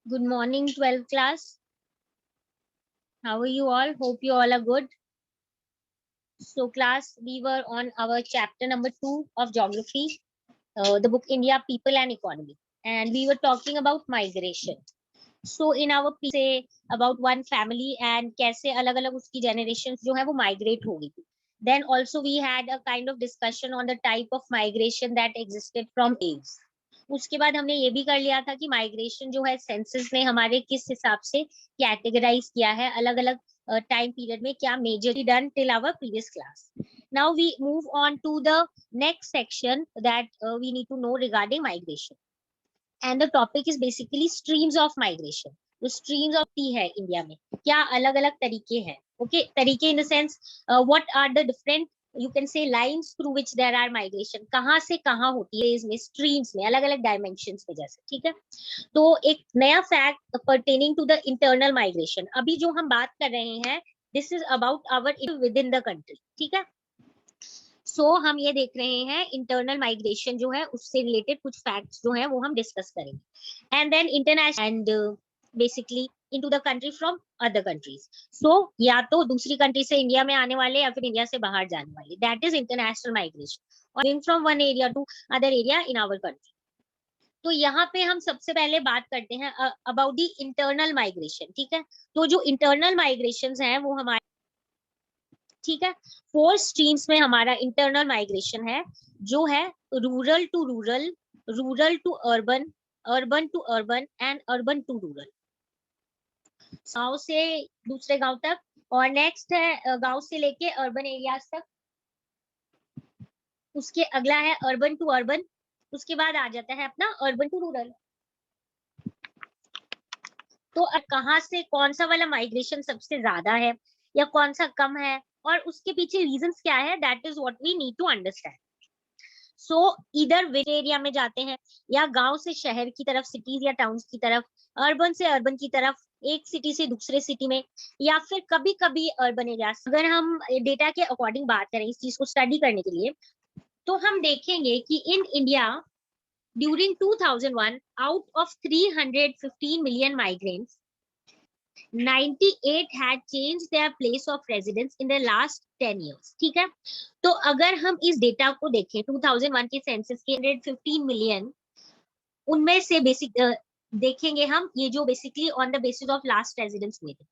Good morning, 12th class. How are you all? Hope you all are good. So, class, we were on our chapter number 2 of geography, the book India, People and Economy. And we were talking about migration. So, in our say about one family and कैसे अलग-अलग उसकी generations जो है वो migrate हो गई थी. Then also we had a kind of discussion on the type of migration that existed from age. उसके बाद हमने ये भी कर लिया था कि माइग्रेशन जो है सेंसस ने हमारे किस हिसाब से कैटेगराइज किया है अलग अलग टाइम पीरियड में क्या majorly done till our previous class. Now we move on to the next section that we need to know regarding migration and the topic is basically streams of migration. तो streams of टी है India में क्या अलग अलग तरीके हैं. Okay तरीके in the sense what are the different you can say lines through which there are migration कहाँ से कहाँ होती है इसमें स्ट्रीम्स में अलग अलग डायमेंशंस में जैसे. ठीक है तो एक नया fact pertaining to the internal migration अभी जो हम बात कर रहे हैं this is about our within the country. ठीक है सो हम ये देख रहे हैं इंटरनल माइग्रेशन जो है उससे रिलेटेड कुछ फैक्ट्स जो है वो हम डिस्कस करेंगे and then international and basically into the country from other countries. So या तो दूसरी कंट्री से इंडिया में आने वाले या फिर इंडिया से बाहर जाने वाले दैट इज इंटरनेशनल माइग्रेशन और from one area to other area in our country. तो यहाँ पे हम सबसे पहले बात करते हैं अबाउट द इंटरनल माइग्रेशन. ठीक है तो जो इंटरनल माइग्रेशन हैं वो हमारे ठीक है 4 स्ट्रीम्स में हमारा इंटरनल माइग्रेशन है जो है rural to rural, rural to urban, urban to urban and urban to rural. गांव से दूसरे गांव तक और नेक्स्ट है गांव से लेके अर्बन एरियाज तक. उसके अगला है अर्बन टू अर्बन. उसके बाद आ जाता है अपना अर्बन टू रूरल. तो कहाँ से कौन सा वाला माइग्रेशन सबसे ज्यादा है या कौन सा कम है और उसके पीछे रीजंस क्या है that is what we need to understand. So इधर विलेज एरिया में जाते हैं या गांव से शहर की तरफ सिटीज या टाउन्स की तरफ, अर्बन से अर्बन की तरफ, एक सिटी से दूसरे सिटी में या फिर कभी कभी अर्बन एरिया. अगर हम डेटा के अकॉर्डिंग बात करें इस चीज को स्टडी करने के लिए तो हम देखेंगे कि in India during 2001 out of 315 million migrants 98 had changed their place of residence in the last 10 years. ठीक है तो अगर हम इस डेटा को देखें 2001 के सेंसस के 115 मिलियन उनमें से बेसिक देखेंगे हम ये जो basically on the basis of last residence हुए थे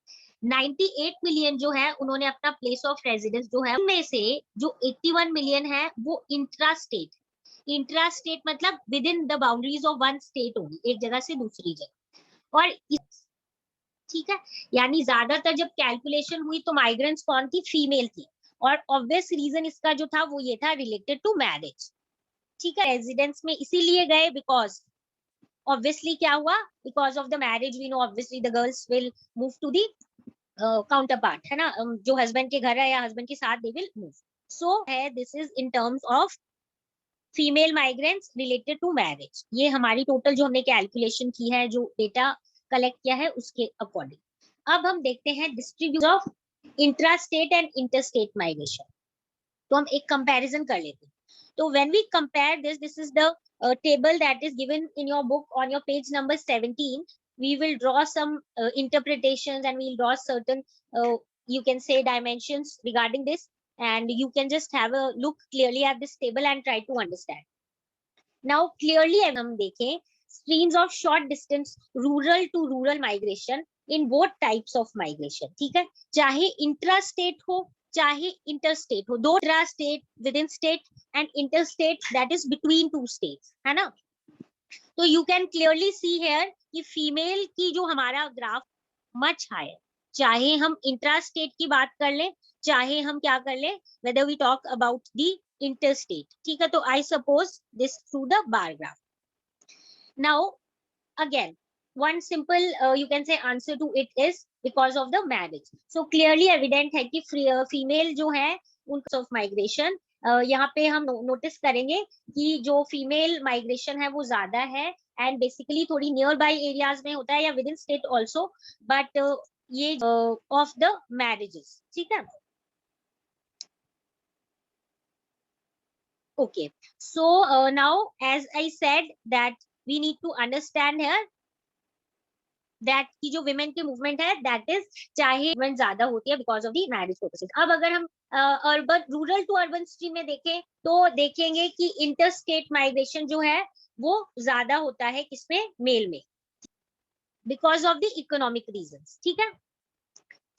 98 मिलियन जो है उन्होंने अपना प्लेस ऑफ रेजिडेंस जो है उनमें से जो 81 मिलियन है वो इंट्रा स्टेट मतलब with in the boundaries of one state होगी एक जगह से दूसरी जगह. और ठीक है यानी ज्यादातर जब कैलकुलेशन हुई तो माइग्रेंट्स कौन थी फीमेल थी और ऑब्वियस रीजन इसका जो था वो ये था रिलेटेड टू मैरिज. ठीक है रेजिडेंस में इसीलिए गए बिकॉज ऑब्वियसली क्या हुआ because of the marriage we know obviously the girls will move to the counterpart है ना जो हस्बैंड के घर है या हस्बैंड के साथ दे विल मूव. सो है this is in terms of female migrants related to marriage. ये हमारी टोटल जो हमने कैलकुलेशन की है जो डेटा कलेक्ट किया है उसके अकॉर्डिंग. अब हम देखते हैं distribution of intra state and inter state migration. तो हम एक कंपैरिजन कर लेते हैं. तो when we compare this is the table that is given in your book on your page number 17. We will draw some interpretations and we'll draw certain you can say dimensions regarding this and you can just have a look clearly at this table and try to understand. Now clearly हम देखें streams of short distance rural to rural migration in both types of migration. ठीक है चाहे intra state हो चाहे interstate हो दो intra state within state and interstate that is between two states है ना. तो you can clearly see here कि फीमेल की जो हमारा ग्राफ मच हायर चाहे हम इंट्रा स्टेट की बात कर ले चाहे हम क्या कर ले whether we talk about the interstate. ठीक है तो I suppose this through the bar graph. Now again one simple you can say answer to it is because of the marriage. So clearly evident है कि female जो है उनका of migration यहाँ पे हम नोटिस करेंगे कि जो फीमेल माइग्रेशन है वो ज्यादा है एंड बेसिकली थोड़ी नियर बाय एरियाज में होता है या with in state also but ये ऑफ द मैरिजेस. ठीक है okay so now as I said that we need to understand here that की जो विमेन की मूवमेंट है दैट इज, चाहे मूवमेंट ज्यादा होती है because of the marriage purposes. अब अगर हम urban rural to urban stream में देखें तो देखेंगे कि इंटर स्टेट माइग्रेशन जो है वो ज्यादा होता है किसमें, मेल में, because of the economic reasons. ठीक है,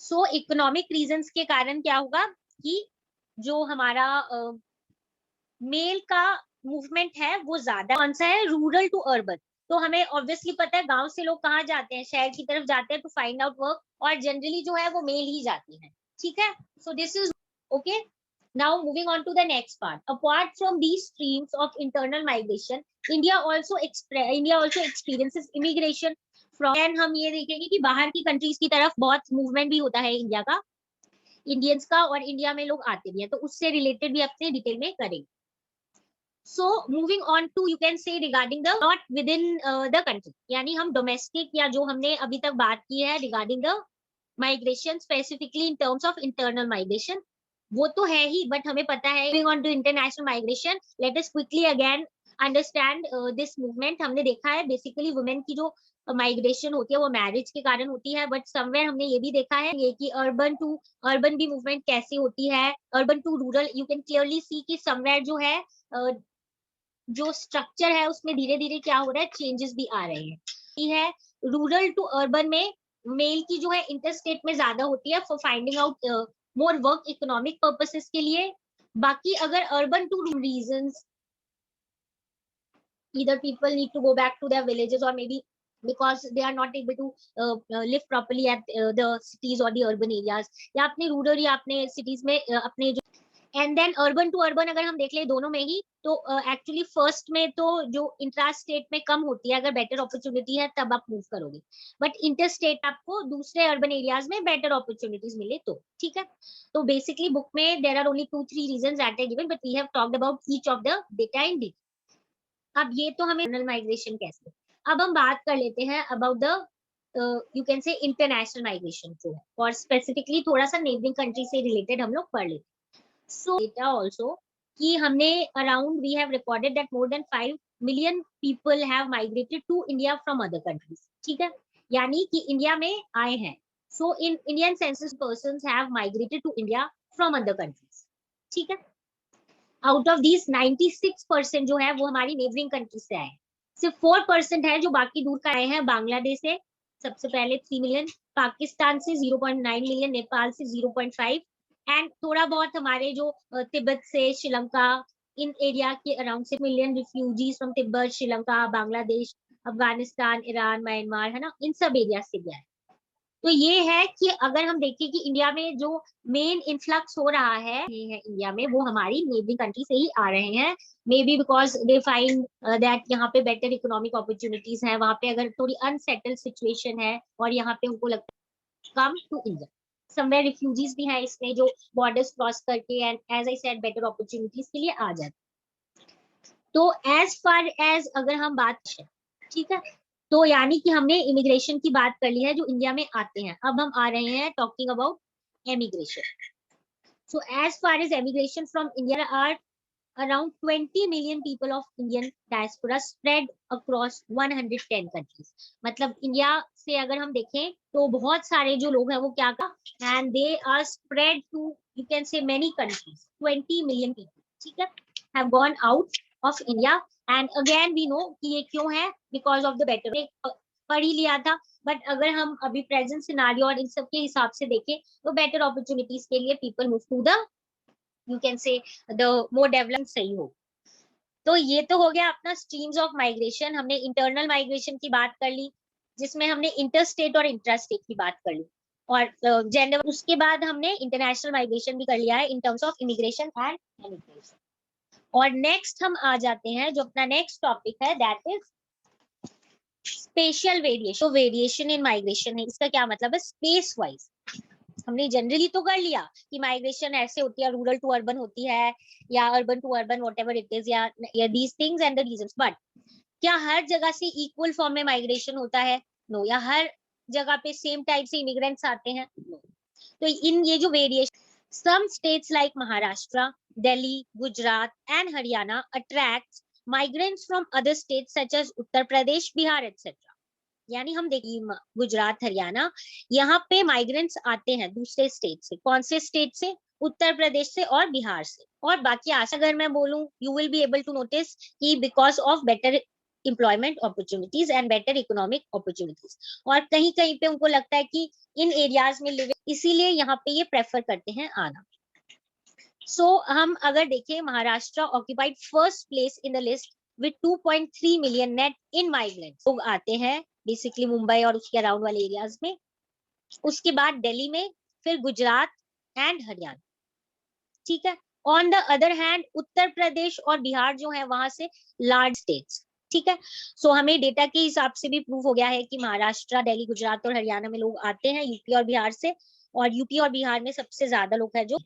सो इकोनॉमिक रीजंस के कारण क्या होगा कि जो हमारा मेल का मूवमेंट है वो ज्यादा। कौन सा है, रूरल टू अर्बन। तो हमें ऑब्वियसली पता है गांव से लोग कहाँ जाते हैं, शहर की तरफ जाते हैं टू फाइंड आउट वर्क, और जनरली जो है वो मेल ही जाती है। ठीक है, so this is okay. Now moving on to the next part, apart from these streams of internal migration, India also experiences immigration from, and हम ये देखेंगे कि बाहर की कंट्रीज की तरफ बहुत मूवमेंट भी होता है इंडिया का, इंडियंस का, और इंडिया में लोग आते भी हैं, तो उससे रिलेटेड भी अपने डिटेल में करेंगे। So moving on to you can say regarding the not within the country, यानी हम डोमेस्टिक या जो हमने अभी तक बात की है regarding the migration specifically in terms of internal migration, वो तो है ही, बट हमें पता है moving on to international migration, let us quickly again understand this movement। हमने देखा है बेसिकली वुमेन की जो माइग्रेशन होती है वो मैरिज के कारण होती है, बट समवेयर हमने ये भी देखा है ये कि अर्बन टू अर्बन भी मूवमेंट कैसे होती है, urban to rural, you can clearly see कि समवेयर जो है जो स्ट्रक्चर है उसमें धीरे धीरे क्या हो रहा है, चेंजेस भी आ रहे हैं। ये है रूरल टू अर्बन में मेल की जो है इंटरस्टेट में ज्यादा होती है for finding out more work economic purposes के लिए। बाकी अगर urban two reasons, either people need to go back to their villages or maybe because they are not able to live properly at the cities or the urban areas, या अपने rural या अपने cities में अपने जो, and then urban to urban अगर हम देख ले दोनों में ही, तो एक्चुअली फर्स्ट में तो जो इंट्रा स्टेट में कम होती है, अगर बेटर अपॉर्चुनिटी है तब आप मूव करोगे, बट इंटर स्टेट आपको दूसरे अर्बन एरियाज में बेटर अपॉर्चुनिटीज मिले तो। ठीक है, तो बेसिकली बुक में there are only 2-3 reasons that are given, but we have talked about each of the data in detail. अब ये तो हमें इंटरनल माइग्रेशन कैसे, अब हम बात कर लेते हैं अबाउट द यू कैन से इंटरनेशनल माइग्रेशन जो है, और स्पेसिफिकली थोड़ा सा नेबरिंग कंट्री से रिलेटेड हम लोग पढ़ लेते हैं। सो डेटा ऑल्सो कि हमने around we have recorded that more than 5 million people have migrated to India from other countries. ठीक है, यानी कि इंडिया में आए हैं। So in Indian census persons have migrated to India from other countries. ठीक है, आउट ऑफ दीज 96% जो है वो हमारी नेबरिंग कंट्री से आए, सिर्फ 4% है जो बाकी दूर का आए हैं। बांग्लादेश से सबसे पहले 3 मिलियन, पाकिस्तान से 0.9 मिलियन, नेपाल से 0.5, एंड थोड़ा बहुत हमारे जो तिब्बत से, श्रीलंका, इन एरिया के around 6 million refugees from Tibet, Sri Lanka, Bangladesh, Afghanistan, Iran, Myanmar, है ना, इन सब एरिया से भी आए। तो ये है कि अगर हम देखें कि इंडिया में जो मेन इन्फ्लक्स हो रहा है ये है इंडिया में, वो हमारी नेबरिंग कंट्री से ही आ रहे हैं, may be because they find that यहाँ पे बेटर इकोनॉमिक अपॉर्चुनिटीज है, वहां पे अगर थोड़ी अनसेटल्ड सिचुएशन है और यहाँ पे उनको लगता है come to India, somewhere refugees भी हैं इसमें जो बॉर्डर्स क्रॉस करके and as I said better opportunities के लिए आ जाते। तो एज फार एज अगर हम बात, ठीक है, तो यानी कि हमने इमिग्रेशन की बात कर ली है जो इंडिया में आते हैं। अब हम आ रहे हैं talking about emigration. So as far as emigration from India are around 20 million people of Indian diaspora spread across 110 countries. मतलब इंडिया से अगर हम देखें तो बहुत सारे जो लोग हैं वो क्या का, and they are spread to you can say many countries, 20 million people, ठीक है, have gone out of India. And again we know कि ये क्यों है, बिकॉज ऑफ द बेटर, पढ़ ही लिया था, बट अगर हम अभी प्रेजेंट सिनारियो और इन सब के हिसाब से देखें तो बेटर अपॉर्चुनिटीज के लिए people move to the you can say the more develop सही हो। तो ये तो हो गया अपना स्ट्रीम्स ऑफ माइग्रेशन। हमने इंटरनल माइग्रेशन की बात कर ली जिसमें हमने इंटर स्टेट और इंट्रा स्टेट की बात कर ली, और जेंडर, उसके बाद हमने इंटरनेशनल माइग्रेशन भी कर लिया है इन terms of immigration and emigration. और नेक्स्ट हम आ जाते हैं जो अपना नेक्स्ट टॉपिक है दैट इज स्पेशल वेरिएशन। तो वेरिएशन इन माइग्रेशन है, इसका क्या मतलब है, स्पेस वाइज हमने जनरली तो कर लिया कि माइग्रेशन ऐसे होती है, रूरल टू अर्बन होती है या urban to urban whatever it is, या these things and the reasons, but क्या हर जगह से इक्वल फॉर्म में माइग्रेशन होता है, नो, या हर जगह पे सेम टाइप से इमिग्रेंट्स आते हैं, नो। तो इन ये जो variation, some states like Maharashtra, Delhi, Gujarat and Haryana attracts migrants from other states such as Uttar Pradesh, Bihar, etc. यानी हम देखिए गुजरात, हरियाणा, यहाँ पे माइग्रेंट्स आते हैं दूसरे स्टेट से। कौन से स्टेट से? उत्तर प्रदेश से और बिहार से। और बाकी आशा, अगर मैं बोलूं, you will be able to notice कि because of better employment opportunities and better economic opportunities, और कहीं कहीं पे उनको लगता है कि इन एरियाज में लिविंग, इसीलिए यहाँ पे ये प्रेफर करते हैं आना। हम अगर देखें, Maharashtra occupied first place in the list with 2.3 million net in migrants. लोग आते हैं बेसिकली मुंबई और उसके अराउंड वाले एरियाज में, उसके बाद दिल्ली में, फिर गुजरात एंड हरियाणा। ठीक है। On the other hand Uttar Pradesh और बिहार जो है वहां से लार्ज स्टेट्स। ठीक है। हमें डेटा के हिसाब से भी प्रूव हो गया है कि महाराष्ट्र, दिल्ली, गुजरात और हरियाणा में लोग आते हैं, यूपी और बिहार से, और यूपी और बिहार में सबसे ज्यादा लोग हैं जो।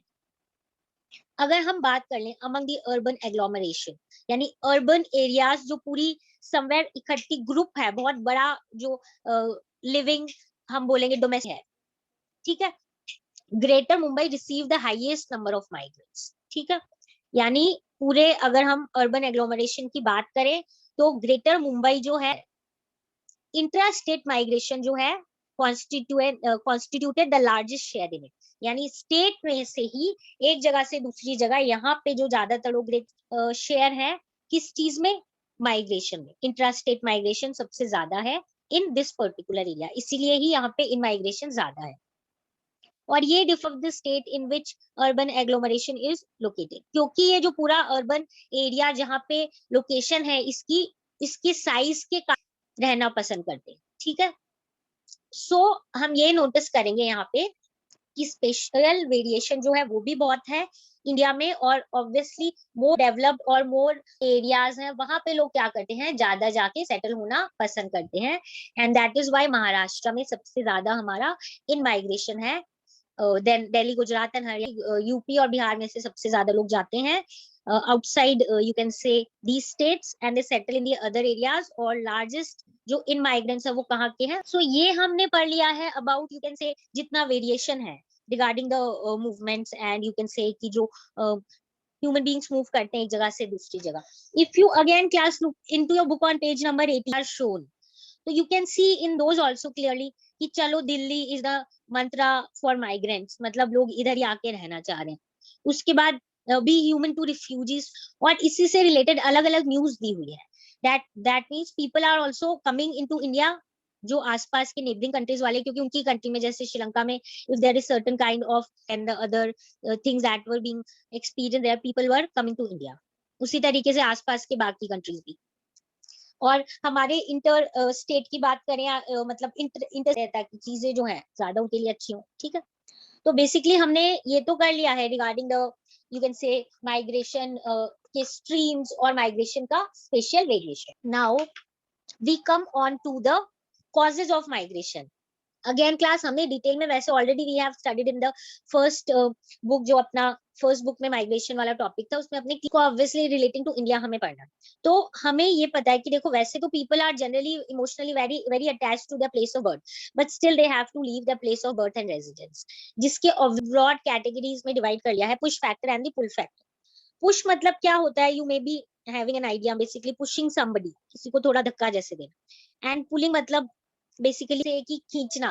अगर हम बात कर लें अमंग द अर्बन एग्लोमरेशन, यानी अर्बन एरियाज जो पूरी समवेयर इकट्ठी ग्रुप है, बहुत बड़ा जो लिविंग हम बोलेंगे डोमेस्टिक है। ठीक है। Greater Mumbai receive the highest number of migrants. ठीक है। यानी पूरे अगर हम अर्बन एग्लोमरेशन की बात करें तो ग्रेटर मुंबई जो है, इंट्रा स्टेट माइग्रेशन जो है constituted the largest share in it. यानी स्टेट में से ही एक जगह से दूसरी जगह, यहाँ पे जो ज्यादातर लोग शेयर है किस चीज में? माइग्रेशन में। इंट्रा स्टेट माइग्रेशन सबसे ज्यादा है इन दिस पर्टिकुलर एरिया, इसीलिए ही यहाँ पे इन माइग्रेशन ज्यादा है। और ये differ the state in which urban agglomeration is located, क्योंकि ये जो पूरा अर्बन एरिया जहाँ पे लोकेशन है इसकी साइज के रहना पसंद करते हैं। ठीक है। हम ये नोटिस करेंगे यहाँ पे कि स्पेशल वेरिएशन जो है वो भी बहुत है इंडिया में, और ऑब्वियसली मोर डेवलप्ड और मोर एरियाज हैं, वहां पे लोग क्या करते हैं, ज्यादा जाके सेटल होना पसंद करते हैं। And that is why Maharashtra में सबसे ज्यादा हमारा इन माइग्रेशन है। Then Delhi, Gujarat and Haryana, UP और बिहार में से सबसे ज्यादा लोग जाते हैं आउटसाइड यू कैन से the states, and they settle in the other areas. और लार्जेस्ट जो इन माइग्रेंट्स है वो कहाँ के हैं? ये हमने पढ़ लिया है अबाउट यू कैन से जितना वेरिएशन है regarding the movements, and you can से कि जो ह्यूमन बींग्स मूव करते हैं एक जगह से दूसरी जगह। If you again class look into your book on page number 80 are shown, तो you can see in those also clearly कि चलो Delhi is the mantra for migrants, मतलब लोग इधर ही आके रहना चाह रहे हैं। उसके बाद बी ह्यूमन टू रिफ्यूजीज, और इसी से रिलेटेड अलग अलग न्यूज दी हुई है that means people are also coming into India, जो आसपास के नेबरिंग कंट्रीज वाले, क्योंकि उनकी कंट्री में जैसे श्रीलंका में if there is certain kind of and the other things that were being experienced there, people were coming to India. उसी तरीके से आसपास के बाकी कंट्रीज भी। और हमारे इंटर स्टेट की बात करें, मतलब इंटर रहता है कि चीजें जो है ज्यादा उनके लिए अच्छी हो। ठीक है। तो बेसिकली हमने ये तो कर लिया है regarding the you can say migration के स्ट्रीम्स और माइग्रेशन का special variation. Now we come on to the causes of migration. Again class हमने डिटेल में वैसे already we have studied in the first book, जो अपना फर्स्ट बुक में migration वाला टॉपिक था, उसमें अपने को ऑब्वियसली रिलेटिंग टू इंडिया हमें पढ़ना। तो हमें ये पता है कि देखो वैसे तो people are generally emotionally very very attached to the place of birth, but still they have to leave the place of birth and residence, जिसके ब्रॉड कैटेगरीज में डिवाइड कर लिया है, push factor and the pull factor. Push मतलब क्या होता है? You may be having an idea, basically pushing somebody, किसी को थोड़ा धक्का जैसे देना। एंड पुलिंग मतलब बेसिकली से कि खींचना,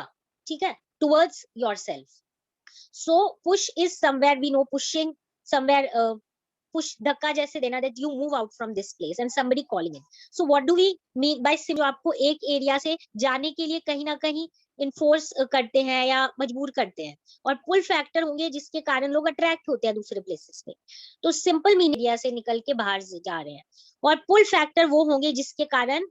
ठीक है, towards yourself. So push is somewhere we know pushing somewhere, push धक्का जैसे देना, that you move out from this place and somebody calling it. So what do we mean by सिम? आपको एक एरिया से जाने के लिए कहीं ना कहीं इन्फोर्स करते हैं या मजबूर करते हैं, और पुल फैक्टर होंगे जिसके कारण लोग अट्रैक्ट होते हैं दूसरे प्लेसेस में। तो सिंपल मीन एरिया से निकल के बाहर जा रहे हैं, और पुल फैक्टर वो होंगे जिसके कारण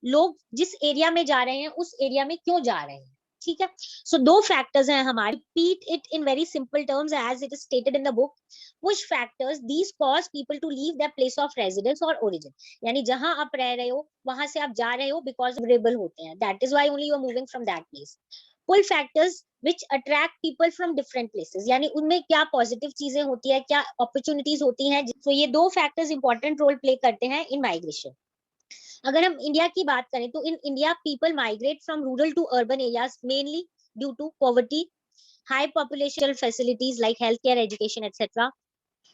लोग जिस एरिया में जा रहे हैं उस एरिया में क्यों जा रहे हैं। ठीक है। सो दो फैक्टर्स हैं हमारे, repeat it in very simple terms as it is stated in the book. Push factors these cause people to leave their place of residence और ओरिजिन, यानी जहां आप रह रहे हो वहां से आप जा रहे हो बिकॉज फेवरेबल होते हैं, that is why only you are moving from that place. Pull factors which attract people from different places, यानी उनमें क्या पॉजिटिव चीजें होती है, क्या अपॉर्चुनिटीज होती हैं। तो ये दो फैक्टर्स इंपॉर्टेंट रोल प्ले करते हैं इन माइग्रेशन। अगर हम इंडिया की बात करें तो in India people migrate from rural to urban areas mainly due to poverty, high population facilities like health care, education etcetera.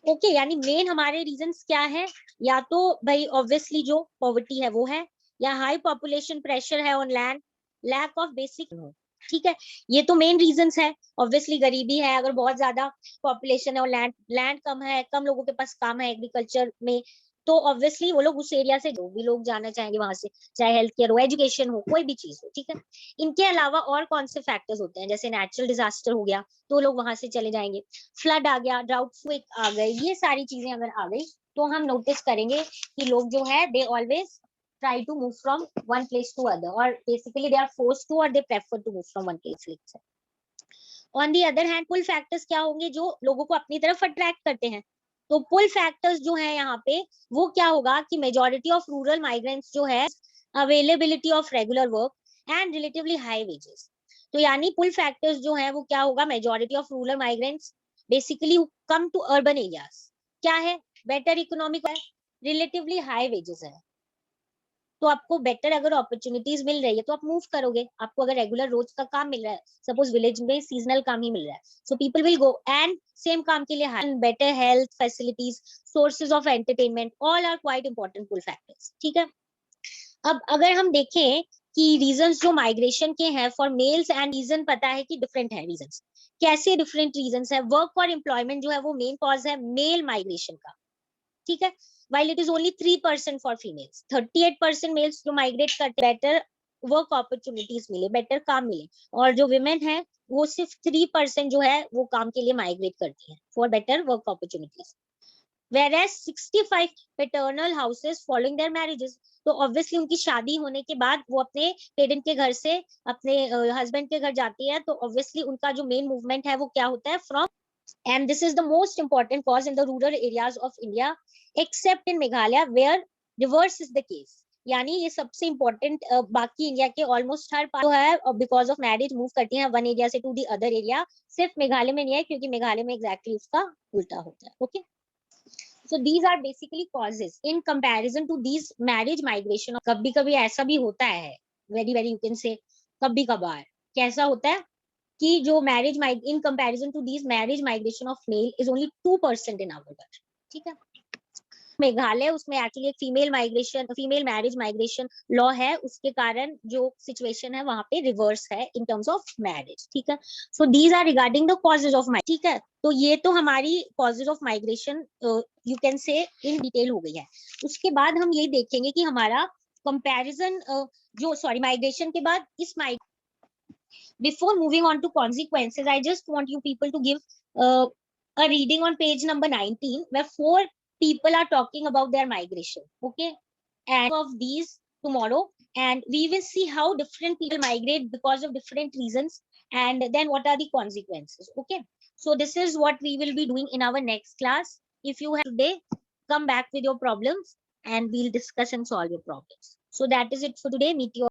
Okay, यानी मेन हमारे रीजंस क्या है? या तो भाई ऑब्वियसली जो पॉवर्टी है वो है, या हाई पॉपुलेशन प्रेशर है on land, lack of basic हो, ठीक है। ये तो मेन रीजंस है। ऑब्वियसली गरीबी है, अगर बहुत ज्यादा पॉपुलेशन है और लैंड कम है, कम लोगों के पास काम है एग्रीकल्चर में, तो ऑब्वियसली वो लोग उस एरिया से जो भी लोग जाना चाहेंगे वहां से, चाहे हेल्थ केयर हो, एजुकेशन हो, कोई भी चीज हो, ठीक है। इनके अलावा और कौन से फैक्टर्स होते हैं, जैसे नेचुरल डिजास्टर हो गया तो लोग वहां से चले जाएंगे, फ्लड आ गया, ड्राउट आ गए, ये सारी चीजें अगर आ गई तो हम नोटिस करेंगे कि लोग जो है they always try to move from one place to other, or basically they are forced to, or they prefer to move from one place to other. On the other hand, pull factors क्या होंगे जो लोगों को अपनी तरफ attract करते हैं? तो पुल फैक्टर्स जो है यहाँ पे वो क्या होगा कि मेजॉरिटी ऑफ रूरल माइग्रेंट्स जो है, availability of regular work and relatively high wages. तो यानी पुल फैक्टर्स जो है वो क्या होगा, majority of rural migrants basically come to urban areas, क्या है, बेटर इकोनॉमिक है, रिलेटिवली हाई वेजेस है। तो आपको बेटर अगर अपॉर्चुनिटीज मिल रही है तो आप मूव करोगे। आपको अगर रेगुलर रोज का काम मिल रहा है, सपोज विलेज में सीजनल काम ही मिल रहा है, so people will go, and same काम के लिए better health facilities, sources of entertainment, all are quite important pull factors, ठीक है। अब अगर हम देखें कि रीजंस जो माइग्रेशन के हैं फॉर मेल्स एंड रीजन, पता है कि डिफरेंट है रीजंस। कैसे डिफरेंट रीजंस है? वर्क और एम्प्लॉयमेंट जो है वो मेन कॉज है मेल माइग्रेशन का, ठीक है। while it is only 3% for females, 38% mails जो माइग्रेट करते हैं बेटर वर्क अपॉर्चुनिटीज मिले, बेटर काम मिले, और जो विमेन है वो सिर्फ 3% जो है वो काम के लिए माइग्रेट करती है for better work opportunities. whereas 65 paternal houses following their marriages, तो ऑब्वियसली उनकी शादी होने के बाद वो अपने पेरेंट के घर से अपने हस्बैंड के घर जाती है, तो ऑब्वियसली उनका जो मेन मूवमेंट है वो क्या होता है, from, and this is the most important cause in the rural areas of India except in Meghalaya where reverse is the case। यानी ये सबसे इम्पोर्टेंट बाकी इंडिया के ऑलमोस्ट हर पार्ट जो है बिकॉज ऑफ मैरिज मूव करती हैं वन एरिया से टू दी अदर एरिया, सिर्फ मेघालय में नहीं है क्योंकि मेघालय में एग्जैक्टली उसका उल्टा होता है। Okay, so these are basically causes in comparison to these marriage migration। कभी कभी ऐसा भी होता है, वेरी वेरी यू कैन से कभी कभार कैसा होता है कि जो marriage in comparison to these marriage migration of male is only 2% in our country, ठीक है। मेघालय उसमें एक्चुअली एक फीमेल मैरिज माइग्रेशन लॉ है, उसके कारण जो सिचुएशन है वहां पे रिवर्स है इन टर्म्स ऑफ मैरिज, ठीक है। So these are regarding the causes of migration, ठीक है। तो ये तो हमारी causes of migration you can say in detail हो गई है। उसके बाद हम यही देखेंगे कि हमारा कंपैरिजन माइग्रेशन के बाद इस before moving on to consequences, I just want you people to give a reading on page number 19 where 4 people are talking about their migration, okay, and of these tomorrow, and we will see how different people migrate because of different reasons, and then what are the consequences, okay. So this is what we will be doing in our next class. If you have today, come back with your problems and we'll discuss and solve your problems. So that is it for today. Meet you